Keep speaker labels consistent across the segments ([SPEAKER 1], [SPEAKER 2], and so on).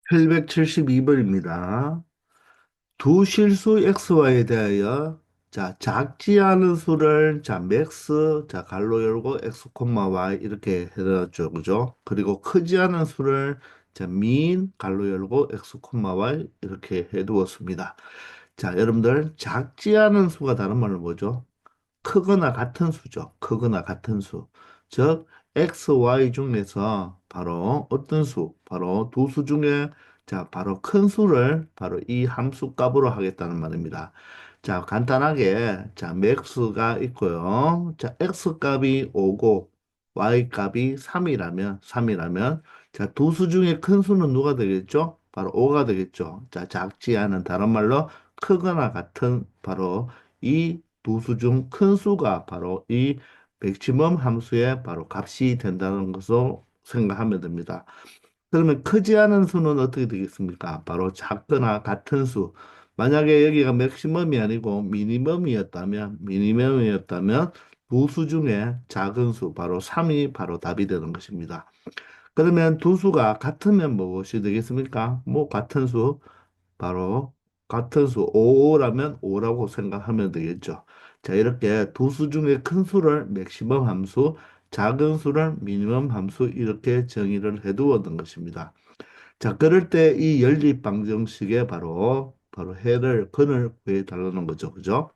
[SPEAKER 1] 872번입니다. 두 실수 xy에 대하여 작지 않은 수를 맥스 갈로 열고 x, y 이렇게 해놨죠. 그죠? 그리고 크지 않은 수를 민 갈로 열고 x, y 이렇게 해두었습니다. 여러분들 작지 않은 수가 다른 말로 뭐죠? 크거나 같은 수죠. 크거나 같은 수. 즉, x, y 중에서 바로 어떤 수, 바로 두 수 중에 바로 큰 수를 바로 이 함수 값으로 하겠다는 말입니다. 간단하게 max가 있고요. x 값이 5고 y 값이 3이라면 두 수 중에 큰 수는 누가 되겠죠? 바로 5가 되겠죠. 작지 않은 다른 말로 크거나 같은 바로 이 두 수 중 큰 수가 바로 이 맥시멈 함수의 바로 값이 된다는 것으로 생각하면 됩니다. 그러면 크지 않은 수는 어떻게 되겠습니까? 바로 작거나 같은 수. 만약에 여기가 맥시멈이 아니고 미니멈이었다면 두 수 중에 작은 수, 바로 3이 바로 답이 되는 것입니다. 그러면 두 수가 같으면 무엇이 되겠습니까? 뭐 같은 수, 바로 같은 수 5라면 5라고 생각하면 되겠죠. 이렇게 두 수 중에 큰 수를 맥시멈 함수, 작은 수를 미니멈 함수 이렇게 정의를 해두었던 것입니다. 그럴 때 이 연립 방정식에 바로 근을 구해 달라는 거죠. 그죠?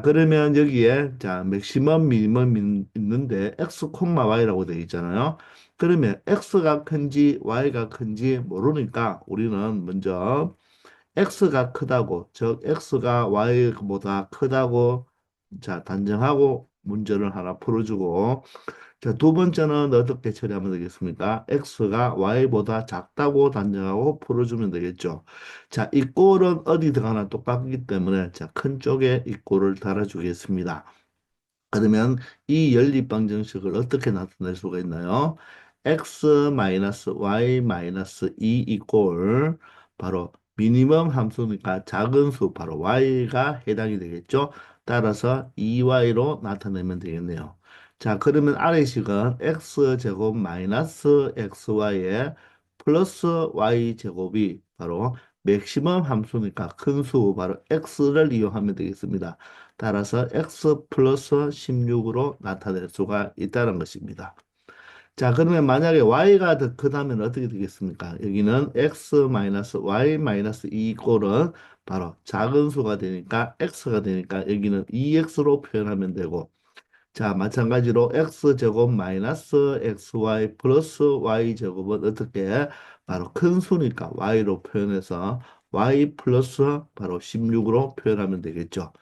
[SPEAKER 1] 그러면 여기에 맥시멈 미니멈 있는데 x, y라고 되어 있잖아요. 그러면 x가 큰지 y가 큰지 모르니까 우리는 먼저 x가 크다고, 즉 x가 y보다 크다고 단정하고 문제를 하나 풀어주고, 두 번째는 어떻게 처리하면 되겠습니까? x가 y보다 작다고 단정하고 풀어주면 되겠죠. 이 꼴은 어디 들어가나 똑같기 때문에 큰 쪽에 이 꼴을 달아주겠습니다. 그러면 이 연립방정식을 어떻게 나타낼 수가 있나요? x-y-2 이꼴 바로 미니멈 함수니까 작은 수 바로 y가 해당이 되겠죠. 따라서 2y로 나타내면 되겠네요. 그러면 아래식은 x제곱 마이너스 xy에 플러스 y제곱이 바로 맥시멈 함수니까 큰 수 바로 x를 이용하면 되겠습니다. 따라서 x 플러스 16으로 나타낼 수가 있다는 것입니다. 그러면 만약에 y가 더 크다면 어떻게 되겠습니까? 여기는 x 마이너스 y 마이너스 2 꼴은 바로 작은 수가 되니까 x가 되니까 여기는 2x로 표현하면 되고, 마찬가지로 x제곱 마이너스 xy 플러스 y제곱은 어떻게 바로 큰 수니까 y로 표현해서 y 플러스 바로 16으로 표현하면 되겠죠.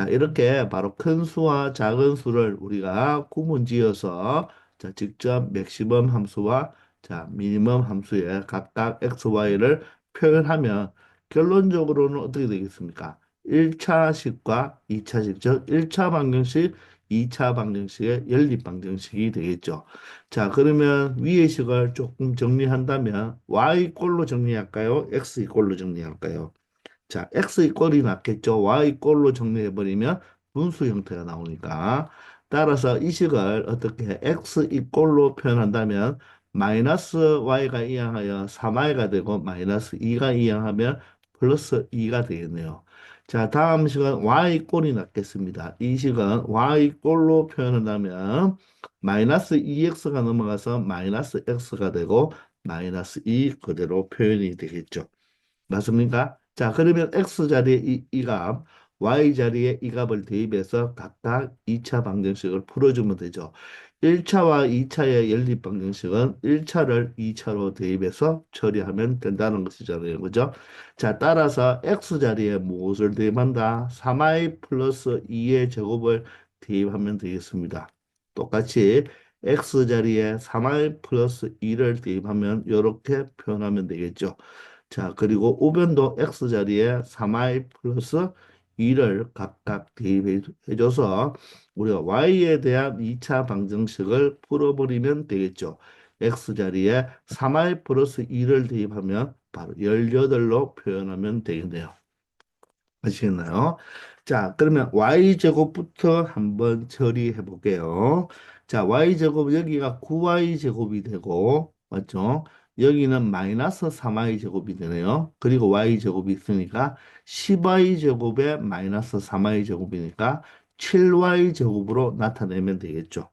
[SPEAKER 1] 이렇게 바로 큰 수와 작은 수를 우리가 구분지어서 직접 맥시멈 함수와 미니멈 함수의 각각 x, y를 표현하면 결론적으로는 어떻게 되겠습니까? 1차식과 2차식, 즉 1차 방정식, 2차 방정식의 연립 방정식이 되겠죠. 그러면 위의 식을 조금 정리한다면 y 꼴로 정리할까요? x 꼴로 정리할까요? x 이꼴이 낫겠죠. y 이꼴로 정리해버리면 분수 형태가 나오니까. 따라서 이 식을 어떻게 해? x 이꼴로 표현한다면 마이너스 y가 이항하여 3y가 되고 마이너스 2가 이항하면 플러스 2가 되겠네요. 다음 식은 y 꼴이 낫겠습니다. 이 식은 y 꼴로 표현한다면 마이너스 2x가 넘어가서 마이너스 x가 되고 마이너스 2 그대로 표현이 되겠죠. 맞습니까? 그러면 x 자리에 이 값, y 자리에 이 값을 대입해서 각각 2차 방정식을 풀어주면 되죠. 1차와 2차의 연립 방정식은 1차를 2차로 대입해서 처리하면 된다는 것이잖아요. 그죠? 따라서 x 자리에 무엇을 대입한다? 3i 플러스 2의 제곱을 대입하면 되겠습니다. 똑같이 x 자리에 3i 플러스 2를 대입하면 이렇게 표현하면 되겠죠. 그리고 우변도 x자리에 3i 플러스 2를 각각 대입해줘서 우리가 y에 대한 2차 방정식을 풀어버리면 되겠죠. x자리에 3i 플러스 2를 대입하면 바로 18로 표현하면 되겠네요. 아시겠나요? 그러면 y제곱부터 한번 처리해 볼게요. y제곱 여기가 9y제곱이 되고, 맞죠? 여기는 마이너스 3y 제곱이 되네요. 그리고 y 제곱이 있으니까 10y 제곱에 마이너스 3y 제곱이니까 7y 제곱으로 나타내면 되겠죠.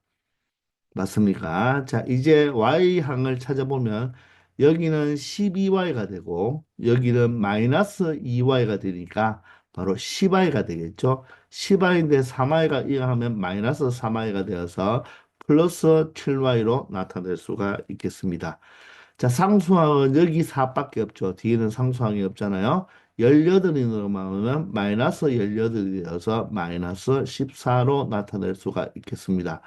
[SPEAKER 1] 맞습니까? 자, 이제 y항을 찾아보면 여기는 12y가 되고 여기는 마이너스 2y가 되니까 바로 10y가 되겠죠. 10y인데 3y가 이하면 마이너스 3y가 되어서 플러스 7y로 나타낼 수가 있겠습니다. 자, 상수항은 여기 4밖에 없죠. 뒤에는 상수항이 없잖아요. 18이 넘어가면 마이너스 18이 되어서 마이너스 14로 나타낼 수가 있겠습니다.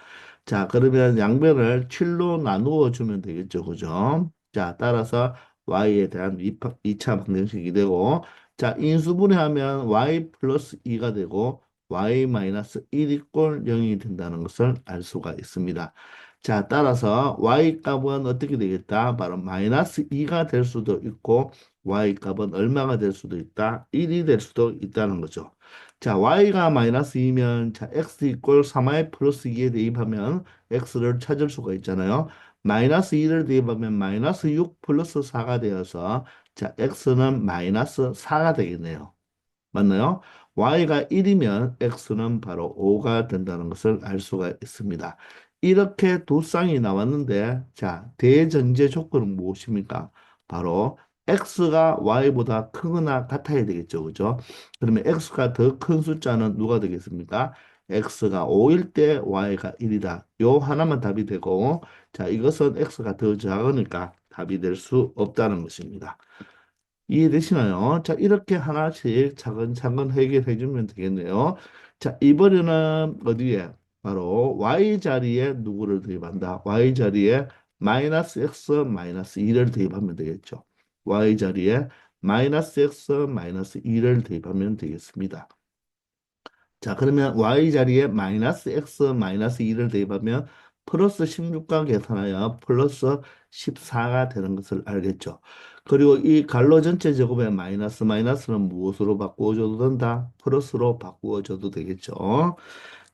[SPEAKER 1] 자, 그러면 양변을 7로 나누어 주면 되겠죠. 그죠? 자, 따라서 y에 대한 2차 방정식이 되고, 자, 인수분해하면 y 플러스 2가 되고, y 마이너스 1이 꼴 0이 된다는 것을 알 수가 있습니다. 자, 따라서 y 값은 어떻게 되겠다? 바로 마이너스 2가 될 수도 있고, y 값은 얼마가 될 수도 있다? 1이 될 수도 있다는 거죠. 자, y가 마이너스 2면, 자, x 이꼴 3y 플러스 2에 대입하면 x를 찾을 수가 있잖아요. 마이너스 2를 대입하면 마이너스 6 플러스 4가 되어서, 자, x는 마이너스 4가 되겠네요. 맞나요? y가 1이면 x는 바로 5가 된다는 것을 알 수가 있습니다. 이렇게 두 쌍이 나왔는데, 자, 대전제 조건은 무엇입니까? 바로 x가 y보다 크거나 같아야 되겠죠. 그죠? 그러면 x가 더 큰 숫자는 누가 되겠습니까? x가 5일 때 y가 1이다. 요 하나만 답이 되고, 자, 이것은 x가 더 작으니까 답이 될 수 없다는 것입니다. 이해되시나요? 자, 이렇게 하나씩 차근차근 해결해 주면 되겠네요. 자, 이번에는 어디에? 바로 y 자리에 누구를 대입한다? y 자리에 마이너스 x 마이너스 2를 대입하면 되겠죠. y 자리에 마이너스 x 마이너스 2를 대입하면 되겠습니다. 자, 그러면 y 자리에 마이너스 x 마이너스 2를 대입하면 플러스 16과 계산하여 플러스 14가 되는 것을 알겠죠. 그리고 이 갈로 전체 제곱의 마이너스 마이너스는 무엇으로 바꾸어줘도 된다? 플러스로 바꾸어줘도 되겠죠.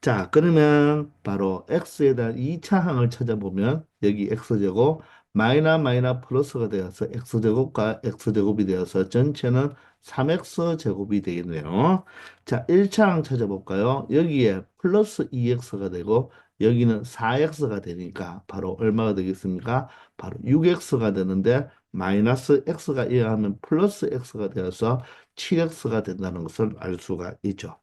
[SPEAKER 1] 자, 그러면 바로 x에 대한 2차 항을 찾아보면 여기 x제곱 마이너 플러스가 되어서 x제곱과 x제곱이 되어서 전체는 3x제곱이 되겠네요. 자, 1차 항 찾아볼까요? 여기에 플러스 2x가 되고 여기는 4x가 되니까 바로 얼마가 되겠습니까? 바로 6x가 되는데 마이너스 x가 이하면 플러스 x가 되어서 7x가 된다는 것을 알 수가 있죠.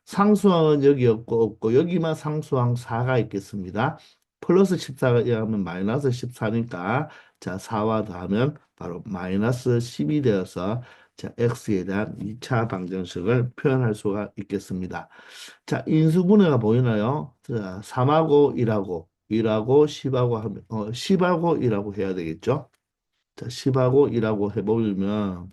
[SPEAKER 1] 상수항은 여기 없고 여기만 상수항 4가 있겠습니다. 플러스 14가 이하면 마이너스 14니까 자 4와 더하면 바로 마이너스 10이 되어서 자 x에 대한 2차 방정식을 표현할 수가 있겠습니다. 자 인수분해가 보이나요? 자 3하고 1하고 10하고 하면 10하고 1하고 해야 되겠죠? 자 10하고 1하고 해보면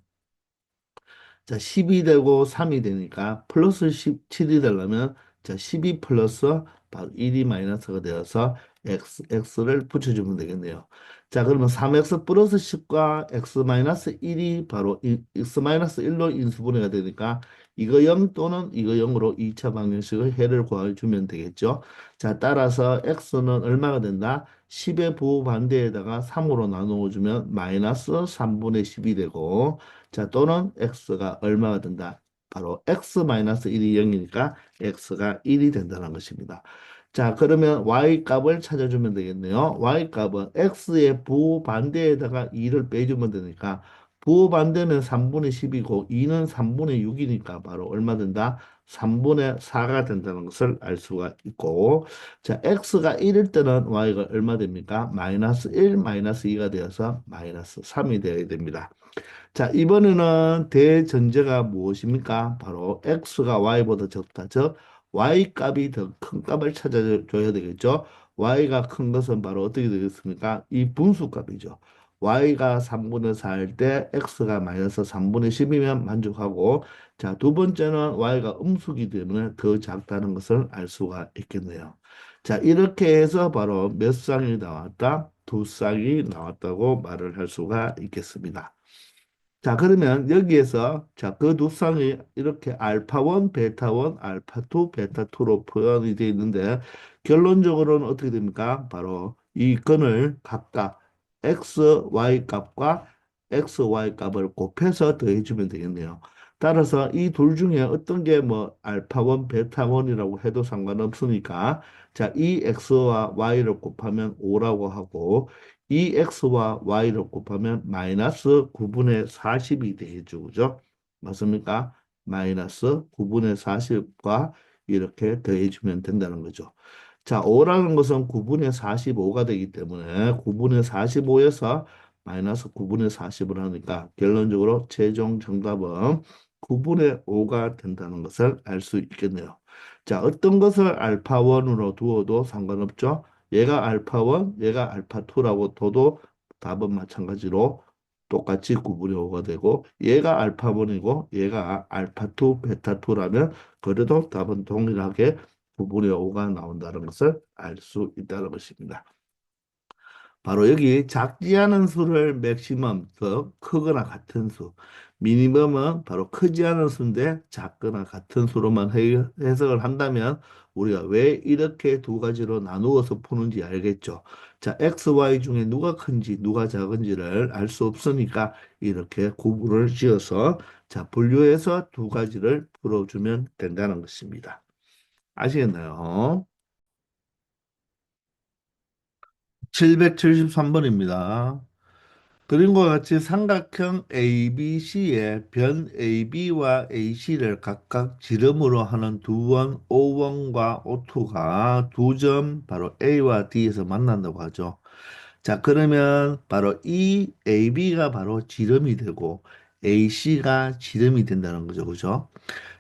[SPEAKER 1] 자, 10이 되고 3이 되니까 플러스 17이 되려면 자, 12 플러스 바로 1이 마이너스가 되어서 x를 붙여주면 되겠네요. 자, 그러면 3x 플러스 10과 x 마이너스 1이 바로 x 마이너스 1로 인수분해가 되니까 이거 0 또는 이거 0으로 2차 방정식의 해를 구해주면 되겠죠. 자, 따라서 x는 얼마가 된다? 10의 부반대에다가 3으로 나누어주면 마이너스 3분의 10이 되고 자, 또는 x가 얼마가 된다? 바로 x-1이 0이니까 x가 1이 된다는 것입니다. 자, 그러면 y 값을 찾아주면 되겠네요. y 값은 x의 부반대에다가 2를 빼주면 되니까 부반대는 3분의 10이고 2는 3분의 6이니까 바로 얼마 된다? 3분의 4가 된다는 것을 알 수가 있고 자, x가 1일 때는 y가 얼마 됩니까? 마이너스 1, 마이너스 2가 되어서 마이너스 3이 되어야 됩니다. 자, 이번에는 대전제가 무엇입니까? 바로 x가 y보다 적다. 즉, y 값이 더 큰 값을 찾아줘야 되겠죠? y가 큰 것은 바로 어떻게 되겠습니까? 이 분수값이죠. y가 3분의 4일 때 x가 마이너스 3분의 10이면 만족하고 자, 두 번째는 y가 음수기 때문에 더 작다는 것을 알 수가 있겠네요. 자, 이렇게 해서 바로 몇 쌍이 나왔다? 두 쌍이 나왔다고 말을 할 수가 있겠습니다. 자, 그러면 여기에서 자, 그 두 쌍이 이렇게 알파1, 베타1, 알파2, 베타2로 표현이 되어 있는데 결론적으로는 어떻게 됩니까? 바로 이 근을 각각 x, y 값과 x, y 값을 곱해서 더해주면 되겠네요. 따라서 이 둘 중에 어떤 게 뭐 알파 1, 베타 1이라고 해도 상관없으니까 자, 이 x와 y를 곱하면 5라고 하고 이 x와 y를 곱하면 마이너스 9분의 40이 되겠죠. 그죠? 맞습니까? 마이너스 9분의 40과 이렇게 더해주면 된다는 거죠. 자, 5라는 것은 9분의 45가 되기 때문에 9분의 45에서 마이너스 9분의 40을 하니까 결론적으로 최종 정답은 9분의 5가 된다는 것을 알 수 있겠네요. 자, 어떤 것을 알파 1으로 두어도 상관없죠. 얘가 알파 1, 얘가 알파 2라고 둬도 답은 마찬가지로 똑같이 9분의 5가 되고 얘가 알파 1이고 얘가 알파 2, 베타 2라면 그래도 답은 동일하게 9분의 5가 나온다는 것을 알 수 있다는 것입니다. 바로 여기 작지 않은 수를 맥시멈, 더 크거나 같은 수, 미니멈은 바로 크지 않은 수인데 작거나 같은 수로만 해석을 한다면 우리가 왜 이렇게 두 가지로 나누어서 푸는지 알겠죠. 자, x, y 중에 누가 큰지 누가 작은지를 알 수 없으니까 이렇게 구분을 지어서 자, 분류해서 두 가지를 풀어주면 된다는 것입니다. 아시겠나요? 773번입니다. 그림과 같이 삼각형 ABC의 변 AB와 AC를 각각 지름으로 하는 두 원, O1과 O2가 두 점 바로 A와 D에서 만난다고 하죠. 자, 그러면 바로 이 AB가 바로 지름이 되고 AC가 지름이 된다는 거죠. 그죠?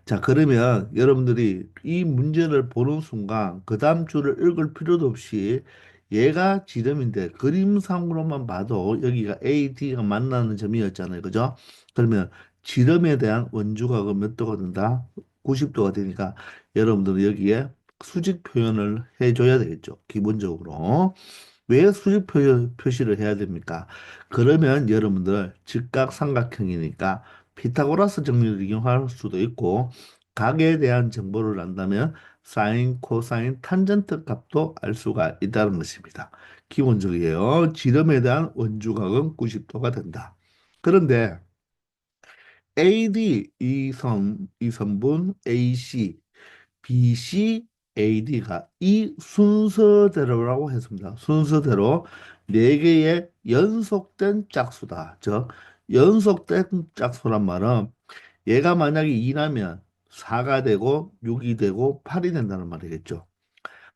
[SPEAKER 1] 자, 그러면 여러분들이 이 문제를 보는 순간 그 다음 줄을 읽을 필요도 없이 얘가 지름인데 그림상으로만 봐도 여기가 A, D가 만나는 점이었잖아요. 그죠? 그러면 지름에 대한 원주각은 몇 도가 된다? 90도가 되니까 여러분들은 여기에 수직 표현을 해줘야 되겠죠. 기본적으로. 왜 수직 표시를 해야 됩니까? 그러면 여러분들 직각삼각형이니까 피타고라스 정리를 이용할 수도 있고 각에 대한 정보를 안다면 사인, 코사인, 탄젠트 값도 알 수가 있다는 것입니다. 기본적이에요. 지름에 대한 원주각은 90도가 된다. 그런데 AD 이 선분 AC BC, AD가 이 순서대로라고 했습니다. 순서대로 네 개의 연속된 짝수다. 즉 연속된 짝수란 말은 얘가 만약에 2라면 4가 되고 6이 되고 8이 된다는 말이겠죠.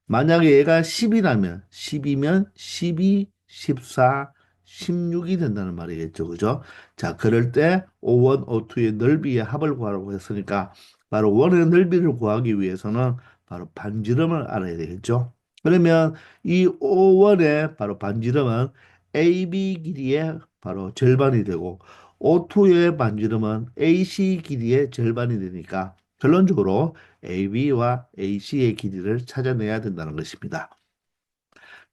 [SPEAKER 1] 만약에 얘가 10이라면 10이면 12, 14, 16이 된다는 말이겠죠. 그죠? 자, 그럴 때 O1, O2의 넓이의 합을 구하라고 했으니까 바로 원의 넓이를 구하기 위해서는 바로 반지름을 알아야 되겠죠. 그러면 이 O1의 바로 반지름은 AB 길이의 바로 절반이 되고 O2의 반지름은 AC 길이의 절반이 되니까 결론적으로 AB와 AC의 길이를 찾아내야 된다는 것입니다.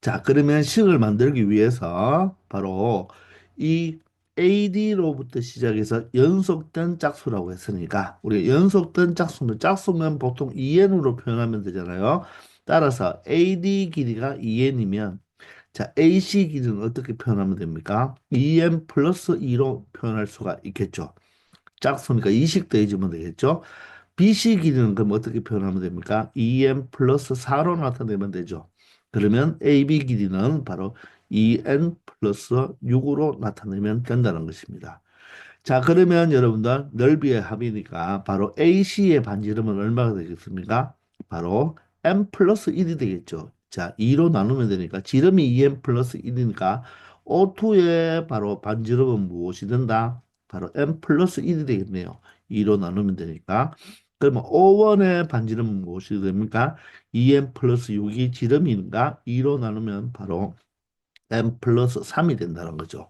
[SPEAKER 1] 자, 그러면 식을 만들기 위해서 바로 이 AD로부터 시작해서 연속된 짝수라고 했으니까 우리 연속된 짝수면 보통 2n으로 표현하면 되잖아요. 따라서 AD 길이가 2n이면 자, AC 길이는 어떻게 표현하면 됩니까? 2n 플러스 2로 표현할 수가 있겠죠. 짝수니까 2식 더해주면 되겠죠. BC 길이는 그럼 어떻게 표현하면 됩니까? 2n 플러스 4로 나타내면 되죠. 그러면 AB 길이는 바로 2n 플러스 6으로 나타내면 된다는 것입니다. 자, 그러면 여러분들 넓이의 합이니까 바로 AC의 반지름은 얼마가 되겠습니까? 바로 n 플러스 1이 되겠죠. 자, 2로 나누면 되니까 지름이 2n 플러스 1이니까 O2의 바로 반지름은 무엇이 된다? 바로 n 플러스 1이 되겠네요. 2로 나누면 되니까. 그러면 O1의 반지름은 무엇이 됩니까? 2n 플러스 6이 지름인가? 2로 나누면 바로 n 플러스 3이 된다는 거죠.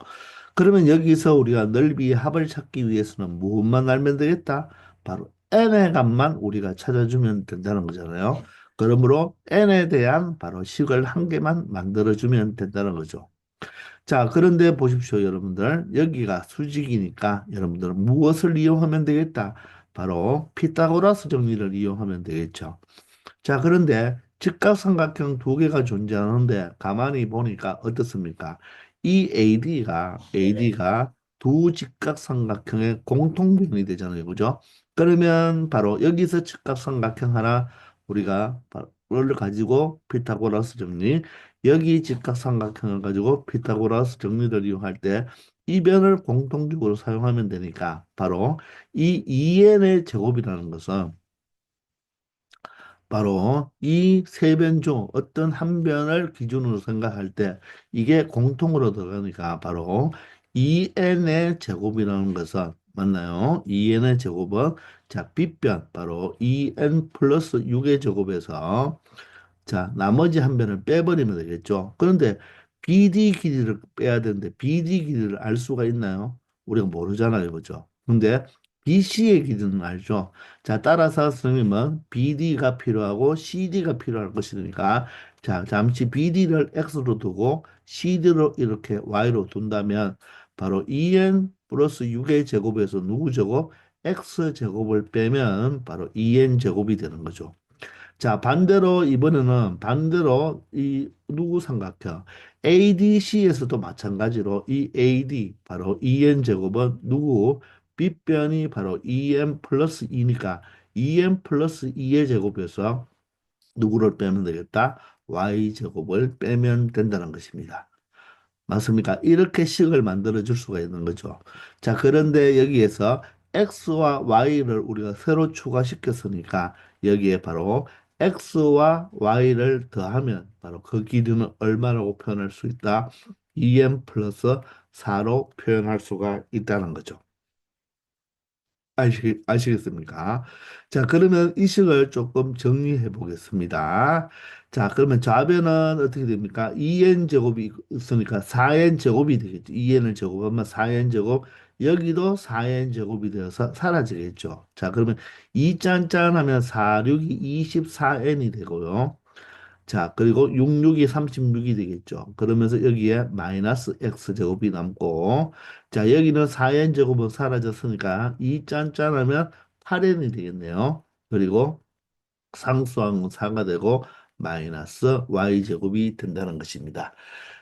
[SPEAKER 1] 그러면 여기서 우리가 넓이의 합을 찾기 위해서는 무엇만 알면 되겠다? 바로 n의 값만 우리가 찾아주면 된다는 거잖아요. 그러므로 n에 대한 바로 식을 한 개만 만들어주면 된다는 거죠. 자, 그런데 보십시오, 여러분들. 여기가 수직이니까 여러분들은 무엇을 이용하면 되겠다? 바로 피타고라스 정리를 이용하면 되겠죠. 자, 그런데 직각삼각형 두 개가 존재하는데 가만히 보니까 어떻습니까? 이 AD가 두 직각삼각형의 공통분이 되잖아요. 그죠? 그러면 바로 여기서 직각삼각형 하나 우리가 를 가지고 피타고라스 정리, 여기 직각삼각형을 가지고 피타고라스 정리를 이용할 때 이 변을 공통적으로 사용하면 되니까 바로 이 2n의 제곱이라는 것은 바로 이 세 변 중 어떤 한 변을 기준으로 생각할 때 이게 공통으로 들어가니까 바로 2n의 제곱이라는 것은 맞나요? 2n의 제곱은 자 빗변 바로 2n 플러스 6의 제곱에서 자, 나머지 한 변을 빼버리면 되겠죠. 그런데 BD 길이를 빼야 되는데 BD 길이를 알 수가 있나요? 우리가 모르잖아요. 그죠? 근데 BC의 길이는 알죠. 자, 따라서 선생님은 BD가 필요하고 CD가 필요할 것이니까 자, 잠시 BD를 X로 두고 CD로 이렇게 Y로 둔다면 바로 2N 플러스 6의 제곱에서 누구 제곱? X 제곱을 빼면 바로 2N 제곱이 되는 거죠. 자, 반대로 이번에는 반대로 이 누구 삼각형 ADC에서도 마찬가지로 이 AD 바로 EN 제곱은 누구 빗변이 바로 EN 플러스 2니까 EN 플러스 2의 제곱에서 누구를 빼면 되겠다? Y 제곱을 빼면 된다는 것입니다. 맞습니까? 이렇게 식을 만들어 줄 수가 있는 거죠. 자, 그런데 여기에서 x와 y를 우리가 새로 추가시켰으니까 여기에 바로 x와 y를 더하면 바로 그 길이는 얼마라고 표현할 수 있다? 2m 플러스 4로 표현할 수가 있다는 거죠. 아시겠습니까? 자, 그러면 이 식을 조금 정리해 보겠습니다. 자, 그러면 좌변은 어떻게 됩니까? 2n 제곱이 있으니까 4n 제곱이 되겠죠. 2n을 제곱하면 4n 제곱, 여기도 4n 제곱이 되어서 사라지겠죠. 자, 그러면 2짠짠 하면 4, 6이 24n이 되고요. 자, 그리고 66이 36이 되겠죠. 그러면서 여기에 마이너스 x제곱이 남고, 자, 여기는 4n 제곱은 사라졌으니까 2 짠짠하면 8n이 되겠네요. 그리고 상수항은 4가 되고 마이너스 y제곱이 된다는 것입니다.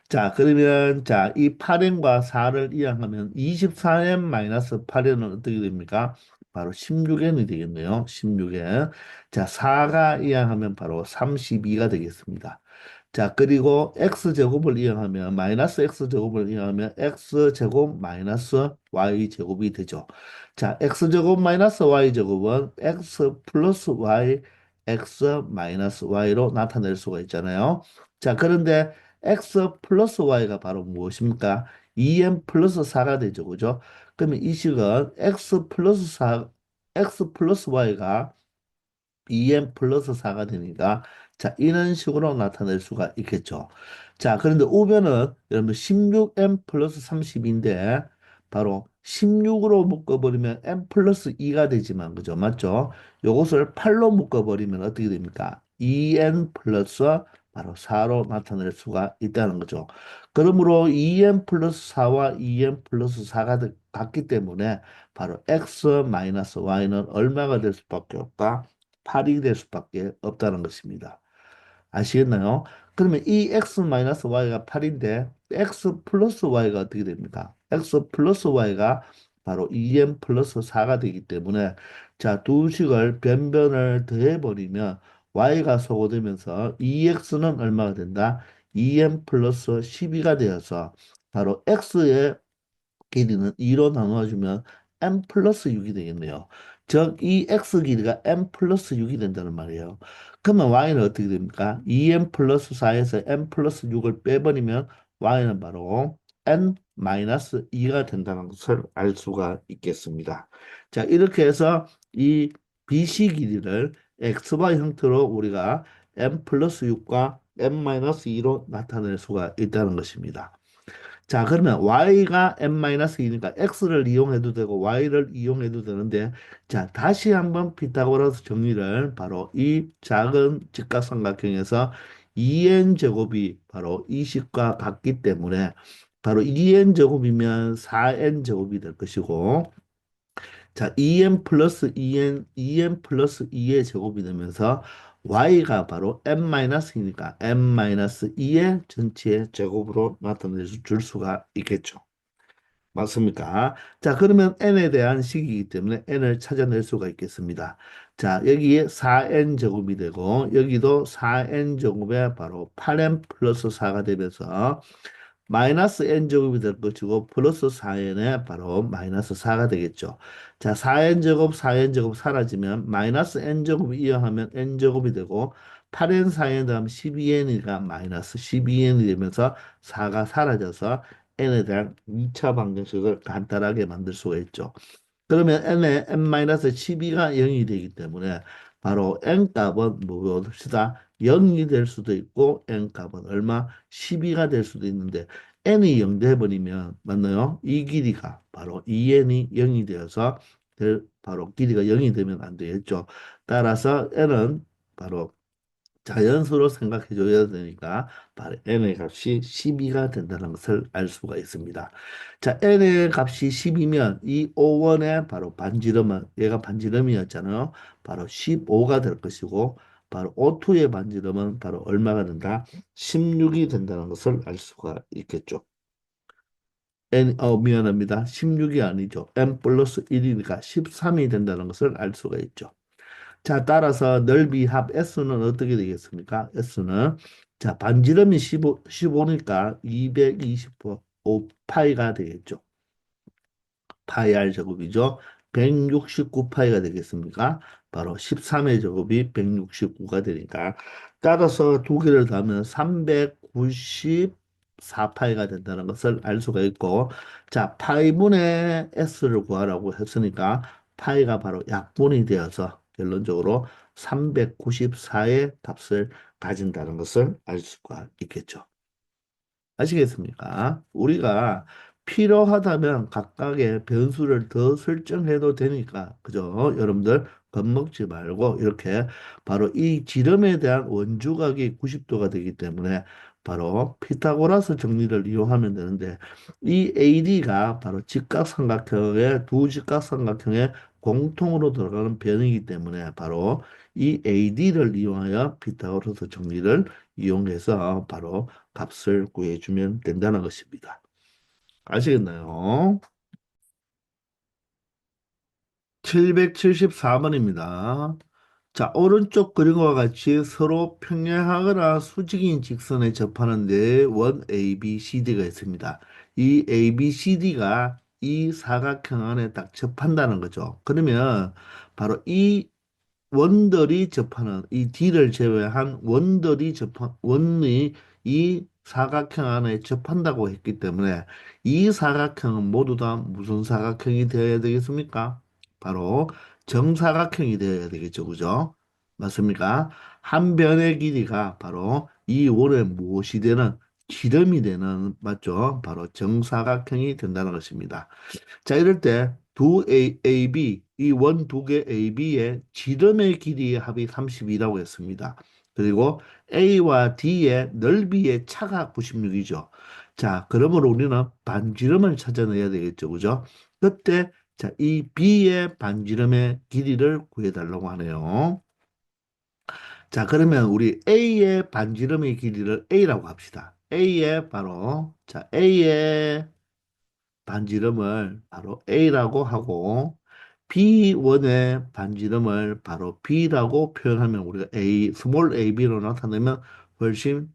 [SPEAKER 1] 자, 그러면 자, 이 8n과 4를 이항하면 24n 마이너스 8n은 어떻게 됩니까? 바로 16n이 되겠네요. 16n. 자, 4가 이항하면 바로 32가 되겠습니다. 자, 그리고 x제곱을 이용하면 마이너스 x제곱을 이용하면 x제곱 마이너스 y제곱이 되죠. 자, x제곱 마이너스 y제곱은 x 플러스 y, x 마이너스 y로 나타낼 수가 있잖아요. 자, 그런데 x 플러스 y가 바로 무엇입니까? 2m 플러스 4가 되죠. 그죠? 그러면 이 식은 x 플러스 y가 2n 플러스 4가 되니까 자 이런 식으로 나타낼 수가 있겠죠. 자 그런데 우변은 여러분 16n 플러스 30인데 바로 16으로 묶어버리면 n 플러스 2가 되지만 그죠 맞죠? 요것을 8로 묶어버리면 어떻게 됩니까? 2n 플러스 바로 4로 나타낼 수가 있다는 거죠. 그러므로 2n 플러스 4와 2n 플러스 4가 같기 때문에 바로 x 마이너스 y는 얼마가 될 수밖에 없다? 8이 될 수밖에 없다는 것입니다. 아시겠나요? 그러면 이 x-y가 8인데 x 플러스 y가 어떻게 됩니까? x 플러스 y가 바로 2n 플러스 4가 되기 때문에 자, 두 식을 변변을 더해버리면 y가 소거되면서 2x는 얼마가 된다? 2n 플러스 12가 되어서 바로 x의 길이는 2로 나누어주면 n 플러스 6이 되겠네요. 즉, 이 x 길이가 n 플러스 6이 된다는 말이에요. 그러면 y는 어떻게 됩니까? 2n 플러스 4에서 n 플러스 6을 빼버리면 y는 바로 n 마이너스 2가 된다는 것을 알 수가 있겠습니다. 자, 이렇게 해서 이 BC 길이를 xy 형태로 우리가 n 플러스 6과 n 마이너스 2로 나타낼 수가 있다는 것입니다. 자, 그러면 y가 n-2니까 x를 이용해도 되고 y를 이용해도 되는데 자, 다시 한번 피타고라스 정리를 바로 이 작은 직각삼각형에서 2n 제곱이 바로 이 식과 같기 때문에 바로 2n 제곱이면 4n 제곱이 될 것이고 자, 2n 플러스 2n 플러스 2의 제곱이 되면서 y가 바로 n-2니까 n-2의 전체의 제곱으로 나타낼 줄 수가 있겠죠. 맞습니까? 자, 그러면 n에 대한 식이기 때문에 n을 찾아낼 수가 있겠습니다. 자, 여기에 4n 제곱이 되고 여기도 4n 제곱에 바로 8n 플러스 4가 되면서 마이너스 n제곱이 될 것이고 플러스 4n에 바로 마이너스 4가 되겠죠. 자, 4n제곱 4n제곱 사라지면 마이너스 n제곱이 이어하면 n제곱이 되고 8n 4n 다음 12n이니까 마이너스 12n이 되면서 4가 사라져서 n에 대한 2차 방정식을 간단하게 만들 수가 있죠. 그러면 n에 n-12가 0이 되기 때문에 바로 n 값은 무엇입시다. 0이 될 수도 있고 n 값은 얼마? 12가 될 수도 있는데 n이 0 돼버리면 맞나요? 이 길이가 바로 2n이 0이 되어서 바로 길이가 0이 되면 안 되겠죠. 따라서 n은 바로 자연수로 생각해 줘야 되니까 바로 n의 값이 12가 된다는 것을 알 수가 있습니다. 자, n의 값이 10이면 이 O1의 바로 반지름은 얘가 반지름이었잖아요. 바로 15가 될 것이고 바로 O2의 반지름은 바로 얼마가 된다? 16이 된다는 것을 알 수가 있겠죠. 미안합니다. 16이 아니죠. n 플러스 1이니까 13이 된다는 것을 알 수가 있죠. 자, 따라서 넓이 합 S는 어떻게 되겠습니까? S는 자, 반지름이 15니까 225 파이가 되겠죠. 파이 r 제곱이죠. 169 파이가 되겠습니까? 바로 13의 제곱이 169가 되니까 따라서 두 개를 더하면 394 파이가 된다는 것을 알 수가 있고 자, 파이분의 S를 구하라고 했으니까 파이가 바로 약분이 되어서 결론적으로 394의 값을 가진다는 것을 알 수가 있겠죠. 아시겠습니까? 우리가 필요하다면 각각의 변수를 더 설정해도 되니까, 그죠? 여러분들 겁먹지 말고 이렇게 바로 이 지름에 대한 원주각이 90도가 되기 때문에 바로 피타고라스 정리를 이용하면 되는데 이 AD가 바로 직각삼각형의 두 직각삼각형의 공통으로 들어가는 변이기 때문에 바로 이 AD를 이용하여 피타고라스 정리를 이용해서 바로 값을 구해주면 된다는 것입니다. 아시겠나요? 774번입니다. 자, 오른쪽 그림과 같이 서로 평행하거나 수직인 직선에 접하는 네 원 ABCD가 있습니다. 이 ABCD가 이 사각형 안에 딱 접한다는 거죠. 그러면 바로 이 원들이 접하는 이 D를 제외한 원들이 접한 원이 이 사각형 안에 접한다고 했기 때문에 이 사각형은 모두 다 무슨 사각형이 되어야 되겠습니까? 바로 정사각형이 되어야 되겠죠, 그죠? 맞습니까? 한 변의 길이가 바로 이 원의 무엇이 되는 지름이 되는 맞죠? 바로 정사각형이 된다는 것입니다. 자, 이럴 때 두 AB, 이 원 두 개 AB의 지름의 길이의 합이 30이라고 했습니다. 그리고 A와 D의 넓이의 차가 96이죠. 자, 그러므로 우리는 반지름을 찾아내야 되겠죠. 그죠? 그때 자, 이 B의 반지름의 길이를 구해달라고 하네요. 자, 그러면 우리 A의 반지름의 길이를 A라고 합시다. A의 바로 자, A의 반지름을 바로 A라고 하고 B1의 반지름을 바로 B라고 표현하면 우리가 스몰 ab로 나타내면 훨씬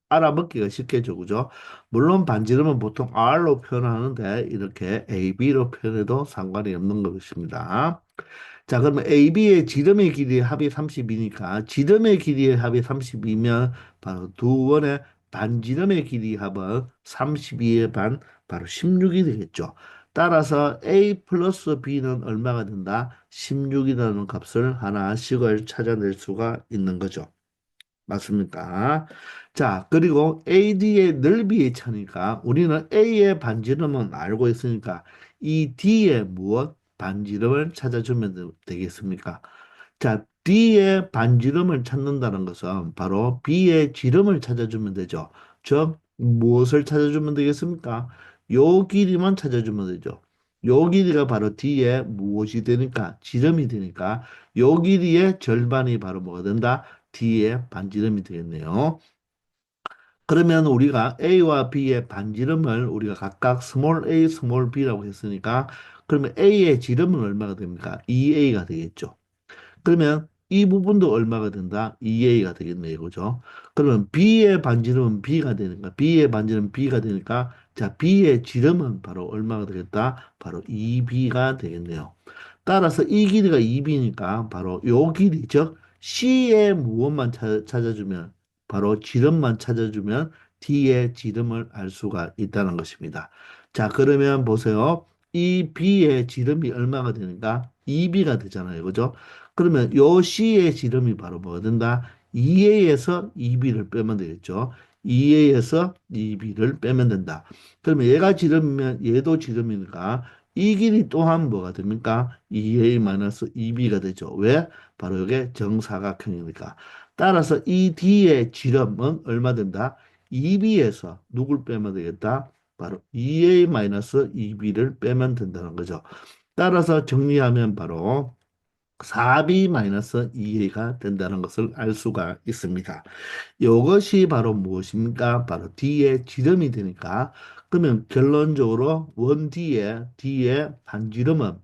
[SPEAKER 1] 알아먹기가 쉽겠죠, 그죠? 물론 반지름은 보통 R로 표현하는데 이렇게 AB로 표현해도 상관이 없는 것입니다. 자, 그러면 AB의 지름의 길이 합이 30이니까 지름의 길이의 합이 30이면 바로 두 원의 반지름의 길이 합은 32의 반, 바로 16이 되겠죠. 따라서 A 플러스 B는 얼마가 된다? 16이라는 값을 하나씩을 찾아낼 수가 있는 거죠. 맞습니까? 자, 그리고 AD의 넓이의 차니까 우리는 A의 반지름은 알고 있으니까 이 D의 무엇? 반지름을 찾아주면 되겠습니까? 자, D의 반지름을 찾는다는 것은 바로 B의 지름을 찾아주면 되죠. 즉, 무엇을 찾아주면 되겠습니까? 요 길이만 찾아주면 되죠. 요 길이가 바로 D에 무엇이 되니까? 지름이 되니까 요 길이의 절반이 바로 뭐가 된다? D의 반지름이 되겠네요. 그러면 우리가 A와 B의 반지름을 우리가 각각 스몰 a, 스몰 b라고 했으니까 그러면 A의 지름은 얼마가 됩니까? 2A가 되겠죠. 그러면 이 부분도 얼마가 된다? 2A가 되겠네요. 그죠? 그러면 B의 반지름은 B가 되니까 B의 반지름은 B가 되니까 자, B의 지름은 바로 얼마가 되겠다? 바로 2B가 되겠네요. 따라서 이 길이가 2B니까 바로 요 길이 즉 C의 무엇만 찾아주면 바로 지름만 찾아주면 D의 지름을 알 수가 있다는 것입니다. 자, 그러면 보세요. 이 B의 지름이 얼마가 되니까 2B가 되잖아요. 그죠? 그러면 요 C의 지름이 바로 뭐가 된다? 2A에서 2B를 빼면 되겠죠. 2A에서 2B를 빼면 된다. 그러면 얘가 지름이면 얘도 지름이니까 이 길이 또한 뭐가 됩니까? 2A-2B가 되죠. 왜? 바로 이게 정사각형이니까. 따라서 이 D의 지름은 얼마 된다? 2B에서 누굴 빼면 되겠다? 바로 2A-2B를 빼면 된다는 거죠. 따라서 정리하면 바로 4B-2A가 된다는 것을 알 수가 있습니다. 이것이 바로 무엇입니까? 바로 D의 지름이 되니까 그러면 결론적으로 원 D의 반지름은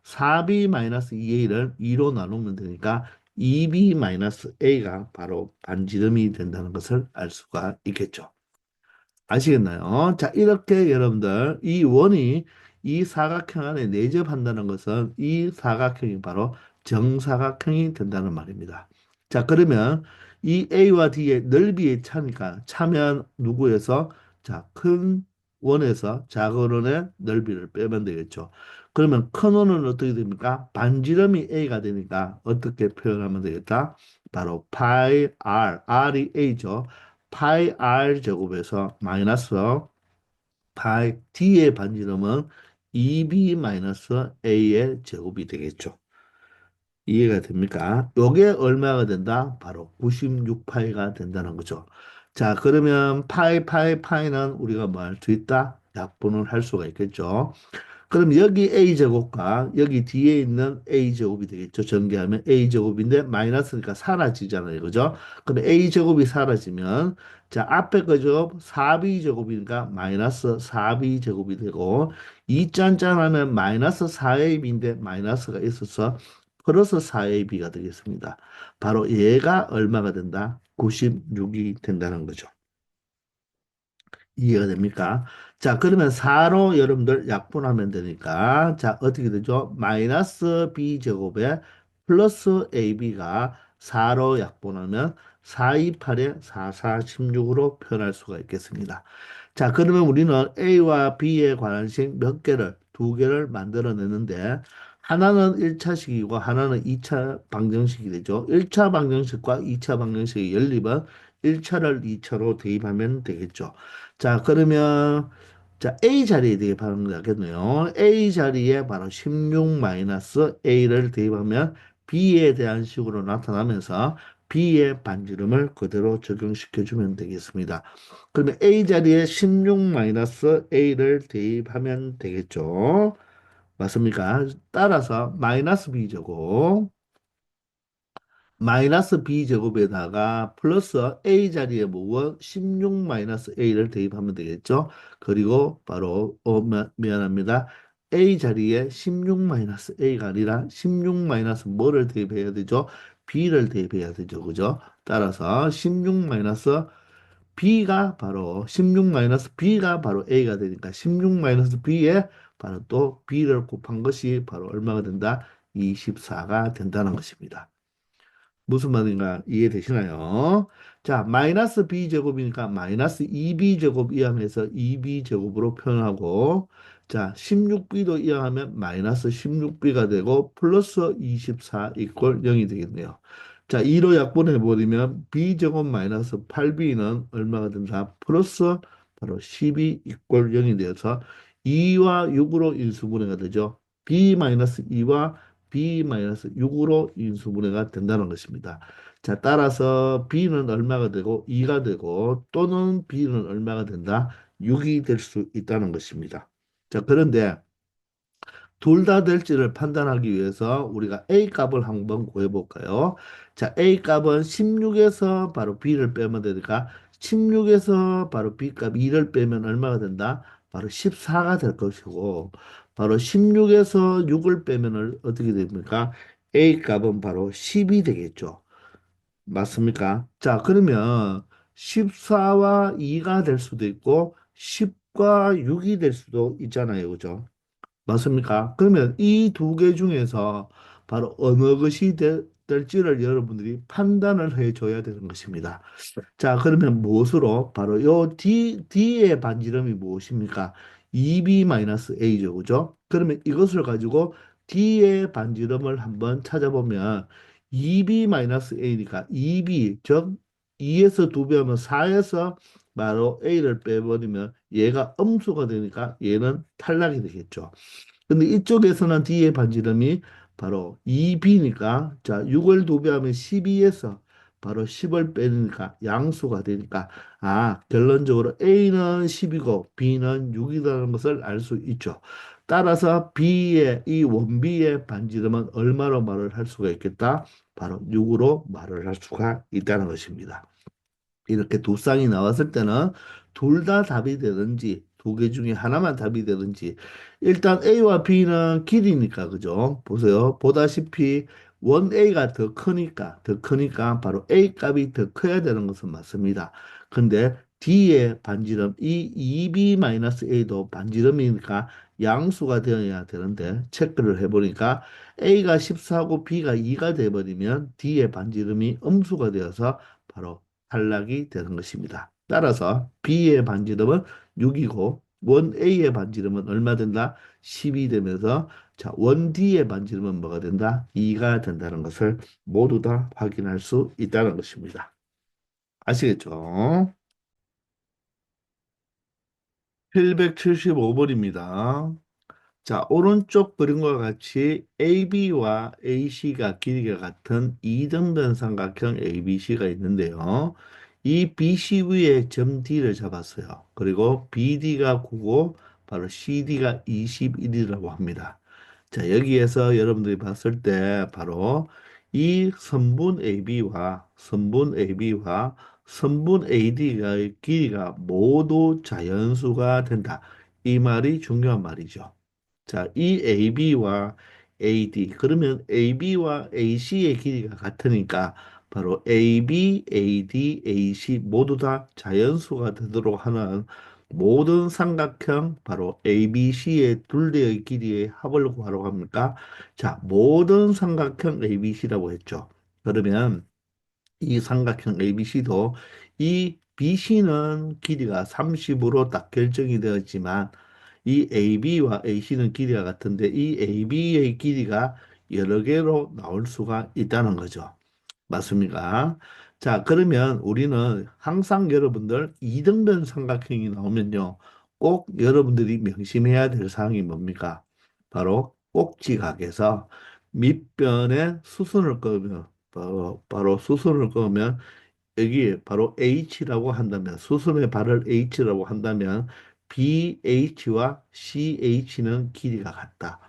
[SPEAKER 1] 4B-2A를 2로 나누면 되니까 2B-A가 바로 반지름이 된다는 것을 알 수가 있겠죠. 아시겠나요? 자, 이렇게 여러분들 이 원이 이 사각형 안에 내접한다는 것은 이 사각형이 바로 정사각형이 된다는 말입니다. 자, 그러면 이 A와 D의 넓이의 차니까 차면 누구에서 자, 큰 원에서 작은 원의 넓이를 빼면 되겠죠. 그러면 큰 원은 어떻게 됩니까? 반지름이 A가 되니까 어떻게 표현하면 되겠다? 바로 파이 R이 A죠. 파이 R 제곱에서 마이너스 파이 D의 반지름은 2B 마이너스 A의 제곱이 되겠죠. 이해가 됩니까? 요게 얼마가 된다? 바로 96파이가 된다는 거죠. 자, 그러면 파이는 우리가 뭐 할 수 있다? 약분을 할 수가 있겠죠. 그럼 여기 a제곱과 여기 뒤에 있는 a제곱이 되겠죠. 전개하면 a제곱인데 마이너스니까 사라지잖아요. 그죠? 그럼 a제곱이 사라지면 자, 앞에 거죠. 4b제곱이니까 마이너스 4b제곱이 되고 이 짠짠하면 마이너스 4ab인데 마이너스가 있어서 플러스 4ab가 되겠습니다. 바로 얘가 얼마가 된다? 96이 된다는 거죠. 이해가 됩니까? 자, 그러면 4로 여러분들 약분하면 되니까, 자, 어떻게 되죠? 마이너스 b제곱에 플러스 ab가 4로 약분하면 4, 2, 8에 4, 4, 16으로 표현할 수가 있겠습니다. 자, 그러면 우리는 a와 b에 관한 식 몇 개를, 두 개를 만들어내는데, 하나는 1차식이고 하나는 2차 방정식이 되죠. 1차 방정식과 2차 방정식의 연립은 1차를 2차로 대입하면 되겠죠. 자, 그러면 자, A 자리에 대입하는 거겠네요. A 자리에 바로 16-A를 대입하면 B에 대한 식으로 나타나면서 B의 반지름을 그대로 적용시켜 주면 되겠습니다. 그러면 A 자리에 16-A를 대입하면 되겠죠. 맞습니까? 따라서 마이너스 B제곱 마이너스 b제곱에다가 플러스 a 자리에 뭐고 16 마이너스 a를 대입하면 되겠죠. 그리고 바로 미안합니다. a 자리에 16 마이너스 a가 아니라 16 마이너스 뭐를 대입해야 되죠? b를 대입해야 되죠. 그죠? 따라서 16 마이너스 b가 바로 16 마이너스 b가 바로 a가 되니까 16 마이너스 b에 바로 또 b를 곱한 것이 바로 얼마가 된다? 24가 된다는 것입니다. 무슨 말인가 이해되시나요? 자, 마이너스 b제곱이니까 마이너스 2b제곱 이항해서 2b제곱으로 표현하고 자, 16b도 이항하면 마이너스 16b가 되고 플러스 24 이퀄 0이 되겠네요. 자, 2로 약분해 버리면 b제곱 마이너스 8b는 얼마가 된다? 플러스 바로 12 이퀄 0이 되어서 2와 6으로 인수분해가 되죠. b 마이너스 2와 b-6으로 인수분해가 된다는 것입니다. 자, 따라서 b는 얼마가 되고 2가 되고 또는 b는 얼마가 된다? 6이 될 수 있다는 것입니다. 자, 그런데 둘 다 될지를 판단하기 위해서 우리가 A 값을 한번 구해볼까요? 자, A 값은 16에서 바로 B를 빼면 되니까 16에서 바로 B 값 2를 빼면 얼마가 된다? 바로 14가 될 것이고 바로 16에서 6을 빼면 어떻게 됩니까? A 값은 바로 10이 되겠죠. 맞습니까? 자, 그러면 14와 2가 될 수도 있고 10과 6이 될 수도 있잖아요. 그죠? 맞습니까? 그러면 이 두 개 중에서 바로 어느 것이 될지를 여러분들이 판단을 해줘야 되는 것입니다. 자, 그러면 무엇으로? 바로 요 D의 반지름이 무엇입니까? 2B-A죠. 그죠? 그러면 이것을 가지고 D의 반지름을 한번 찾아보면 2B-A니까 2B, 즉 2에서 2배 하면 4에서 바로 A를 빼버리면 얘가 음수가 되니까 얘는 탈락이 되겠죠. 근데 이쪽에서는 D의 반지름이 바로 2B니까 자 6을 2배하면 12에서 바로 10을 빼니까 양수가 되니까 결론적으로 A는 10이고 B는 6이라는 것을 알 수 있죠. 따라서 B의 이 원비의 반지름은 얼마로 말을 할 수가 있겠다? 바로 6으로 말을 할 수가 있다는 것입니다. 이렇게 두 쌍이 나왔을 때는 둘 다 답이 되든지 두 개 중에 하나만 답이 되든지 일단 A와 B는 길이니까 그죠? 보세요. 보다시피 원 A가 더 크니까 바로 A 값이 더 커야 되는 것은 맞습니다. 근데 D의 반지름 이 2B-A도 반지름이니까 양수가 되어야 되는데 체크를 해보니까 A가 14고 B가 2가 돼버리면 D의 반지름이 음수가 되어서 바로 탈락이 되는 것입니다. 따라서 B의 반지름은 6이고 원 A의 반지름은 얼마 된다? 10이 되면서 자, 원 D의 반지름은 뭐가 된다? 2가 된다는 것을 모두 다 확인할 수 있다는 것입니다. 아시겠죠? 775번입니다. 자, 오른쪽 그림과 같이 AB와 AC가 길이가 같은 이등변 삼각형 ABC가 있는데요. 이 BC 위에 점 D를 잡았어요. 그리고 BD가 9고 바로 CD가 21이라고 합니다. 자, 여기에서 여러분들이 봤을 때 바로 이 선분 AB와 선분 AD의 길이가 모두 자연수가 된다. 이 말이 중요한 말이죠. 자, 이 AB와 AD. 그러면 AB와 AC의 길이가 같으니까 바로 AB, AD, AC 모두 다 자연수가 되도록 하는 모든 삼각형 바로 ABC의 둘레의 길이의 합을 구하라고 합니까? 자, 모든 삼각형 ABC라고 했죠. 그러면 이 삼각형 ABC도 이 BC는 길이가 30으로 딱 결정이 되었지만 이 AB와 AC는 길이가 같은데 이 AB의 길이가 여러 개로 나올 수가 있다는 거죠. 맞습니까? 자, 그러면 우리는 항상 여러분들 이등변 삼각형이 나오면요. 꼭 여러분들이 명심해야 될 사항이 뭡니까? 바로 꼭지각에서 밑변에 수선을 그으면 바로 수선을 그으면 여기 바로 H라고 한다면 수선의 발을 H라고 한다면 BH와 CH는 길이가 같다.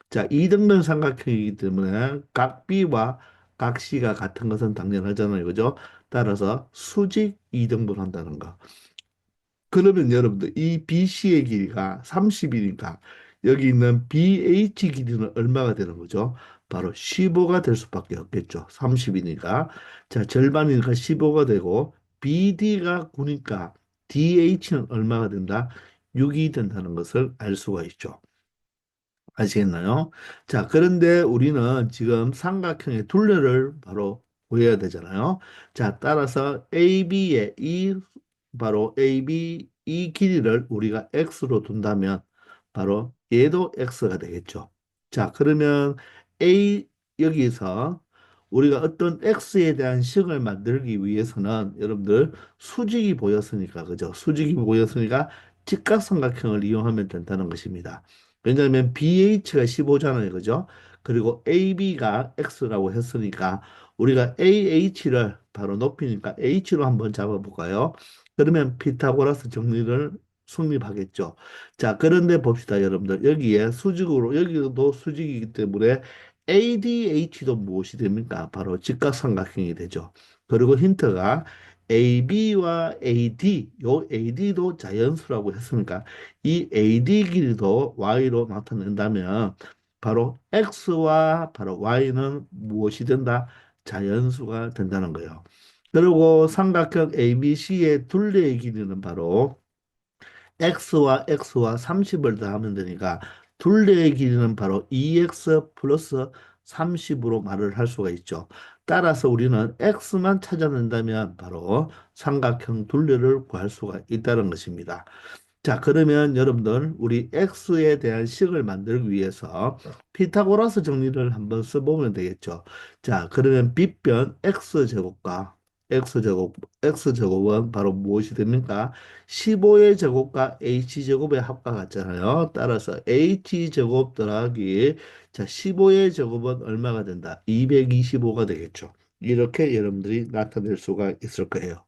[SPEAKER 1] 자, 이등변 삼각형이기 때문에 각 B와 각 C가 같은 것은 당연하잖아요. 그죠? 따라서 수직 이등분 한다는 거. 그러면 여러분들 이 BC의 길이가 30이니까 여기 있는 BH 길이는 얼마가 되는 거죠? 바로 15가 될 수밖에 없겠죠. 30이니까. 자, 절반이니까 15가 되고 BD가 9니까 DH는 얼마가 된다? 6이 된다는 것을 알 수가 있죠. 아시겠나요? 자, 그런데 우리는 지금 삼각형의 둘레를 바로 구해야 되잖아요. 자, 따라서 AB의 바로 AB 이 길이를 우리가 X로 둔다면 바로 얘도 X가 되겠죠. 자, 그러면 A 여기서 우리가 어떤 X에 대한 식을 만들기 위해서는 여러분들 수직이 보였으니까, 그죠? 수직이 보였으니까 직각삼각형을 이용하면 된다는 것입니다. 왜냐하면 BH가 15잖아요. 그죠? 그리고 AB가 X라고 했으니까 우리가 AH를 바로 높이니까 H로 한번 잡아볼까요? 그러면 피타고라스 정리를 성립하겠죠. 자, 그런데 봅시다, 여러분들. 여기에 수직으로, 여기도 수직이기 때문에 ADH도 무엇이 됩니까? 바로 직각삼각형이 되죠. 그리고 힌트가 AB와 AD, 요 AD도 자연수라고 했으니까 이 AD 길이도 Y로 나타낸다면 바로 X와 바로 Y는 무엇이 된다? 자연수가 된다는 거예요. 그리고 삼각형 ABC의 둘레의 길이는 바로 x와 30을 더하면 되니까 둘레의 길이는 바로 2x 플러스 30으로 말을 할 수가 있죠. 따라서 우리는 x만 찾아낸다면 바로 삼각형 둘레를 구할 수가 있다는 것입니다. 자, 그러면 여러분들 우리 x에 대한 식을 만들기 위해서 피타고라스 정리를 한번 써보면 되겠죠. 자, 그러면 빗변 x제곱과 x제곱, x제곱은 바로 무엇이 됩니까? 15의 제곱과 h제곱의 합과 같잖아요. 따라서 h제곱 더하기 자, 15의 제곱은 얼마가 된다? 225가 되겠죠. 이렇게 여러분들이 나타낼 수가 있을 거예요.